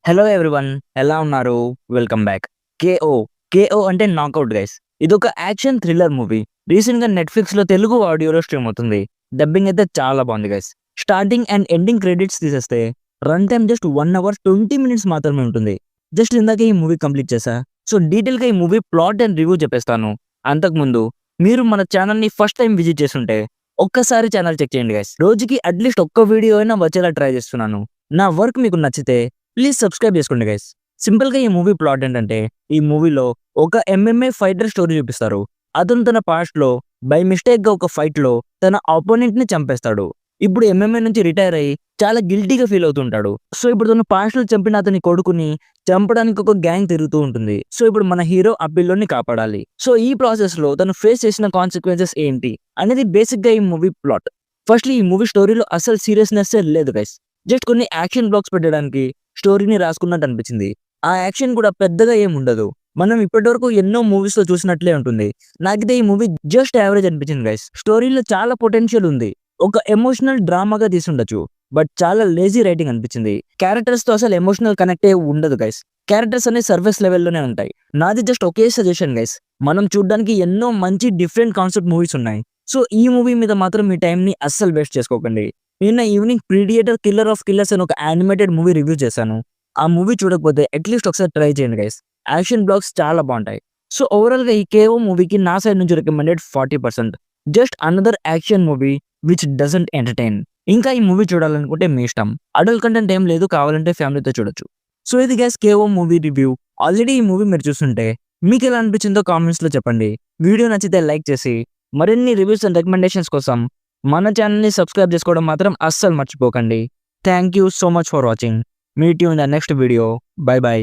Hello everyone, ఎలా ఉన్నారు? Welcome back. 'KO'. 'KO' అంటే నాకౌట్ గైస్. ఇదొక యాక్షన్ థ్రిల్లర్ మూవీ. రీసెంట్‌గా నెట్‌ఫ్లిక్స్‌లో తెలుగు ఆడియోలో స్ట్రీమ్ అవుతుంది. డబ్బింగ్ అయితే చాలా బాగుంది guys. Starting and ending credits తీసేస్తే run time just 1 hour 20 minutes మాత్రమే ఉంటుంది. జస్ట్ ఇందాకే ఈ మూవీ కంప్లీట్ చేశా. సో డీటెయిల్‌గా ఈ మూవీ ప్లాట్ అండ్ రివ్యూ చెప్పేస్తాను. అంతకుముందు మీరు మన ఛానల్‌ని ఫస్ట్ టైమ్ విజిట్ చేసుంటే ఒక్కసారి ఛానల్ చెక్ చేయండి గైస్. రోజుకి అట్‌లీస్ట్ ఒక్క వీడియో అయినా వచ్చేలా ట్రై చేస్తున్నాను. నా వర్క్ మీకు నచ్చితే ప్లీజ్ సబ్స్క్రైబ్ చేసుకోండి గైస్. సింపుల్‌గా ఈ మూవీ ప్లాట్ ఏంటంటే, ఈ మూవీలో ఒక ఎంఎంఏ ఫైటర్ స్టోరీ చూపిస్తారు. అతను తన పాస్ట్‌లో బై మిస్టేక్‌గా ఒక ఫైట్‌లో తన అపోనెంట్‌ని చంపేస్తాడు. ఇప్పుడు ఎంఎంఏ నుంచి రిటైర్ అయ్యి చాలా గిల్టీగా ఫీల్ అవుతుంటాడు. సో ఇప్పుడు తను పాస్ట్‌లో చంపిన అతని కొడుకుని చంపడానికి ఒక గ్యాంగ్ తిరుగుతూ ఉంటుంది. సో ఇప్పుడు మన హీరో ఆ పిల్లోడిని కాపాడాలి. సో ఈ ప్రాసెస్‌లో తను ఫేస్ చేసిన కాన్సిక్వెన్సెస్ ఏంటి అనేది బేసిక్‌గా ఈ మూవీ ప్లాట్. ఫస్ట్‌లీ ఈ మూవీ స్టోరీలో అసలు సీరియస్‌నెస్సే లేదు గైస్. జస్ట్ కొన్ని యాక్షన్ బ్లాక్స్ పెట్టడానికి స్టోరీని రాసుకున్నట్టు అనిపించింది. ఆ యాక్షన్ కూడా పెద్దగా ఏముండదు. మనం ఇప్పటివరకు ఎన్నో మూవీస్‌లో చూసినట్లే ఉంటుంది. నాకైతే ఈ మూవీ జస్ట్ యావరేజ్ అనిపించింది గైస్. స్టోరీలో చాలా పొటెన్షియల్ ఉంది. ఒక ఎమోషనల్ డ్రామాగా తీసుండొచ్చు. బట్ చాలా లేజీ రైటింగ్ అనిపించింది. క్యారెక్టర్స్‌తో అసలు ఎమోషనల్ కనెక్టే ఉండదు గైస్. క్యారెక్టర్స్ అనేవి సర్ఫేస్ లెవెల్‌లోనే ఉంటాయి. నాది జస్ట్ ఒకే సజెషన్ గైస్. మనం చూడ్డానికి ఎన్నో మంచి డిఫరెంట్ కాన్సెప్ట్ మూవీస్ ఉన్నాయి. సో ఈ మూవీ మీద మాత్రం మీ టైంని అస్సలు వేస్ట్ చేసుకోకండి. నిన్న ఈవినింగ్ 'ప్రిడియేటర్ కిల్లర్ ఆఫ్ కిల్లర్స్' అని ఒక యానిమేటెడ్ మూవీ రివ్యూ చేశాను. ఆ మూవీ చూడకపోతే అట్‌లీస్ట్ ఒకసారి ట్రై చేయండి గైస్. యాక్షన్ బ్లాక్స్ చాలా బావుంటాయి. సో ఓవరాల్‌గా ఈ 'కేఓ' మూవీకి నా సైడ్ నుంచి recommended 40%. Just another action movie which doesn't entertain. ఇంకా ఈ మూవీ చూడాలనుకుంటే మీ ఇష్టం. అడల్ట్ కంటెంట్ ఏం లేదు, కావాలంటే ఫ్యామిలీతో చూడొచ్చు. సో ఇది guys 'KO' movie review. Already ఈ మూవీ మీరు చూస్తుంటే మీకెలా అనిపించిందో కామెంట్స్‌లో చెప్పండి. వీడియో నచ్చితే లైక్ చేసి మరిన్ని రివ్యూస్ అండ్ రికమెండేషన్స్ కోసం మన ఛానల్‌ని సబ్స్క్రైబ్ చేసుకోవడం మాత్రం అస్సలు మర్చిపోకండి. Thank you so much for watching. Meet you in the next video. By by.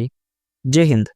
జై హింద్.